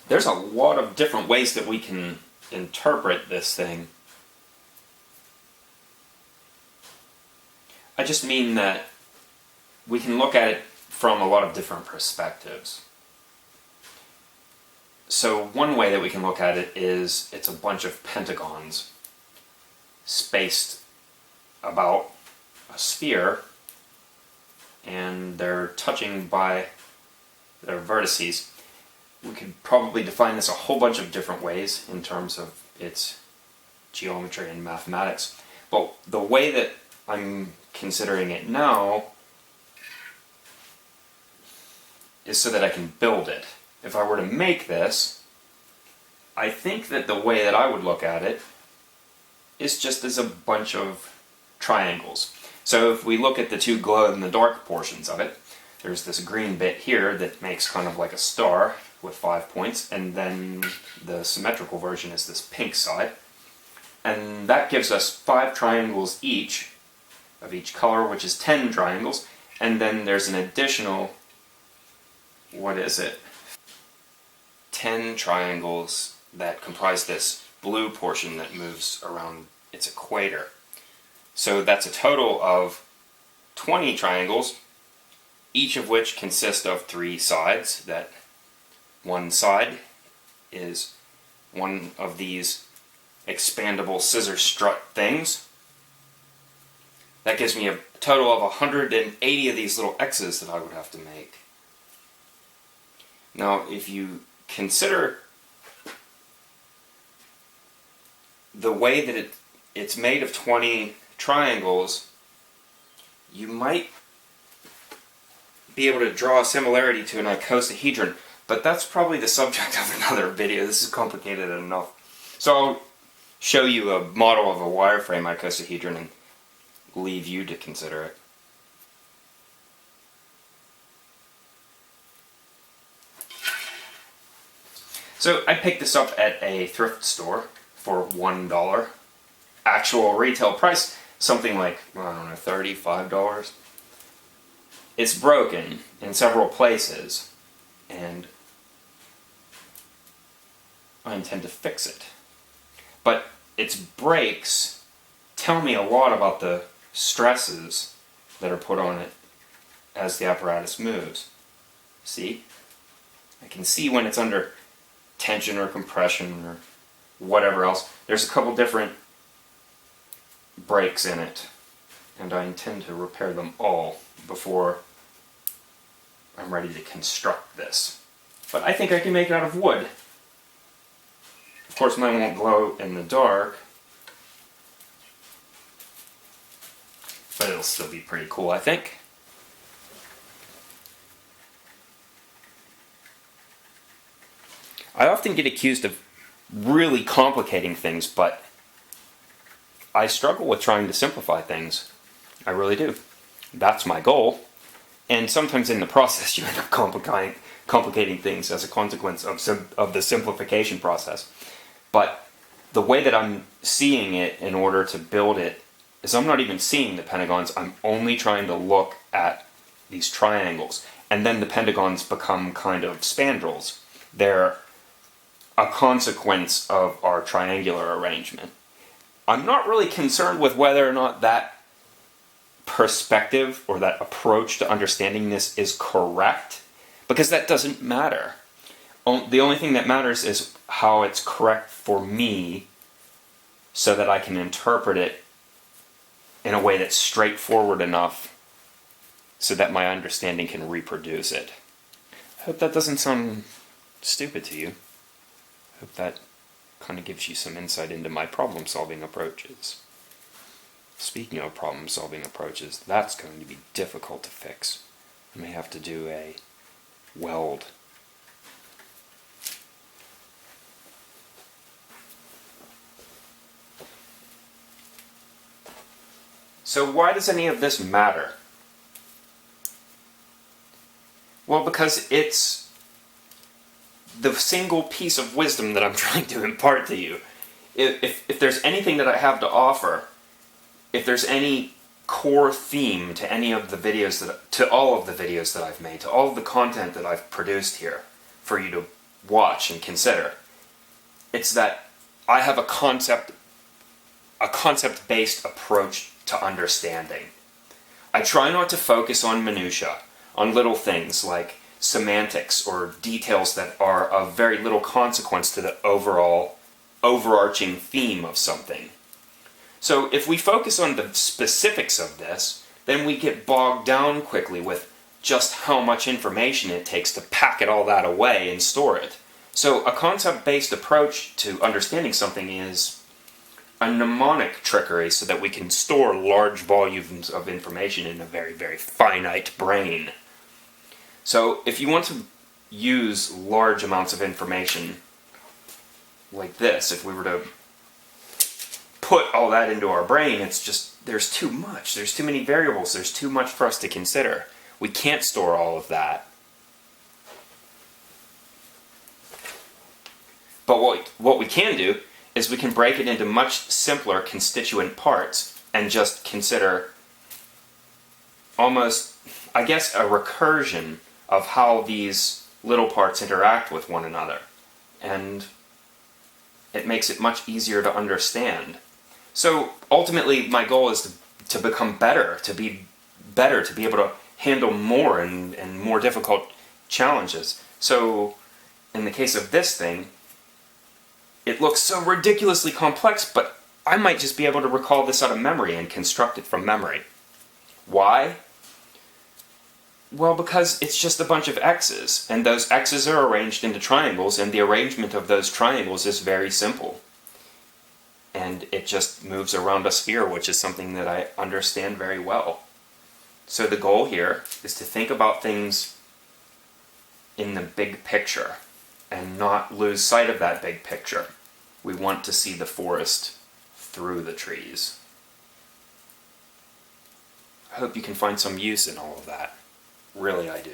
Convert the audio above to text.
there's a lot of different ways that we can interpret this thing. I just mean that we can look at it from a lot of different perspectives. So one way that we can look at it is it's a bunch of pentagons spaced about a sphere, and they're touching by their vertices. We could probably define this a whole bunch of different ways in terms of its geometry and mathematics. But the way that I'm considering it now is so that I can build it. If I were to make this, I think that the way that I would look at it is just as a bunch of triangles. So if we look at the two glow-in-the-dark portions of it, there's this green bit here that makes kind of like a star with 5 points, and then the symmetrical version is this pink side. And that gives us 5 triangles each, of each color, which is 10 triangles, and then there's an additional, 10 triangles that comprise this blue portion that moves around its equator. So that's a total of 20 triangles, each of which consist of 3 sides. That one side is one of these expandable scissor strut things. That gives me a total of 180 of these little X's that I would have to make. Now, if you consider the way that it's made of 20 triangles, you might be able to draw a similarity to an icosahedron, but that's probably the subject of another video. This is complicated enough. So I'll show you a model of a wireframe icosahedron and leave you to consider it. So I picked this up at a thrift store for $1. Actual retail price, something like, I don't know, $35. It's broken in several places, and I intend to fix it. But its breaks tell me a lot about the stresses that are put on it as the apparatus moves. See? I can see when it's under tension or compression or whatever else. There's a couple different breaks in it, and I intend to repair them all before I'm ready to construct this. But I think I can make it out of wood. Of course, mine won't glow in the dark, but it'll still be pretty cool, I think. I often get accused of really complicating things, but I struggle with trying to simplify things. I really do. That's my goal. And sometimes in the process you end up complicating things as a consequence of the simplification process. But the way that I'm seeing it in order to build it is I'm not even seeing the pentagons. I'm only trying to look at these triangles. And then the pentagons become kind of spandrels. They're a consequence of our triangular arrangement. I'm not really concerned with whether or not that perspective or that approach to understanding this is correct, because that doesn't matter. The only thing that matters is how it's correct for me so that I can interpret it in a way that's straightforward enough so that my understanding can reproduce it. I hope that doesn't sound stupid to you. I hope that kind of gives you some insight into my problem-solving approaches. Speaking of problem-solving approaches, that's going to be difficult to fix. I may have to do a weld. So why does any of this matter? Well, because it's the single piece of wisdom that I'm trying to impart to you. If there's anything that I have to offer, if there's any core theme to any of the videos to all of the videos that I've made, to all of the content that I've produced here for you to watch and consider. It's that I have a concept-based approach to understanding. I try not to focus on minutia, on little things like semantics or details that are of very little consequence to the overall overarching theme of something. So if we focus on the specifics of this, then we get bogged down quickly with just how much information it takes to pack it all that away and store it. So a concept-based approach to understanding something is a mnemonic trickery so that we can store large volumes of information in a very, very finite brain. So if you want to use large amounts of information like this, if we were to put all that into our brain, it's just, there's too much. There's too many variables. There's too much for us to consider. We can't store all of that. But what we can do is we can break it into much simpler constituent parts and just consider almost, I guess, a recursion of how these little parts interact with one another. And it makes it much easier to understand. So ultimately my goal is to become better, to be able to handle more and more difficult challenges. So in the case of this thing, it looks so ridiculously complex, but I might just be able to recall this out of memory and construct it from memory. Why? Well, because it's just a bunch of x's, and those x's are arranged into triangles, and the arrangement of those triangles is very simple. And it just moves around a sphere, which is something that I understand very well. So the goal here is to think about things in the big picture and not lose sight of that big picture. We want to see the forest through the trees. I hope you can find some use in all of that. Really, I do.